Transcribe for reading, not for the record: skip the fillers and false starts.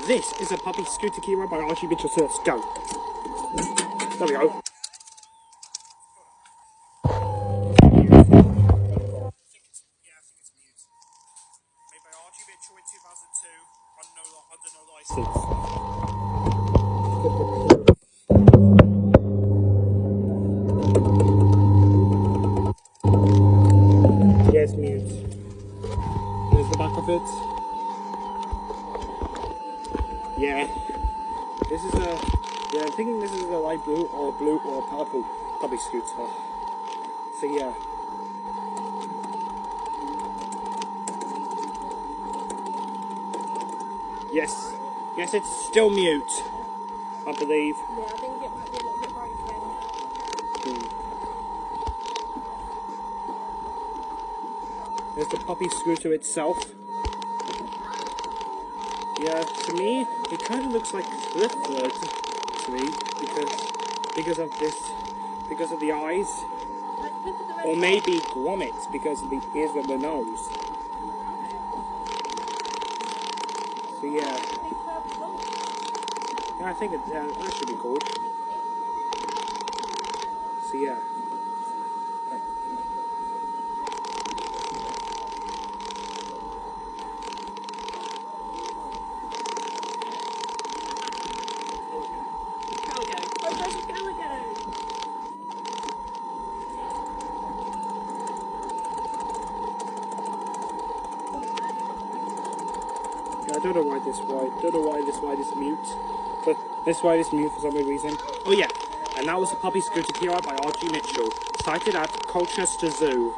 This is a puppy scooter key ride by Archie Mitchell. So let's go. There we go. Made by Archie Mitchell in 2002 under no license. Yes, mute. Here's the back of it. Yeah. This is a, yeah, I'm thinking this is a light blue or purple puppy scooter. So yeah. Yes. Yes, it's still mute, I believe. Yeah, I think it might be a little bit broken. There's the puppy scooter itself. Yeah, to me, it kind of looks like Clifford to me because of this, because of the eyes, or maybe Gromit because of the ears and the nose. So yeah, I think that should be cool. So yeah. I don't know why this ride is mute, but this ride is mute for some reason. Oh yeah, and that was the puppy scooter key ride by Archie Mitchell, sighted at Colchester Zoo.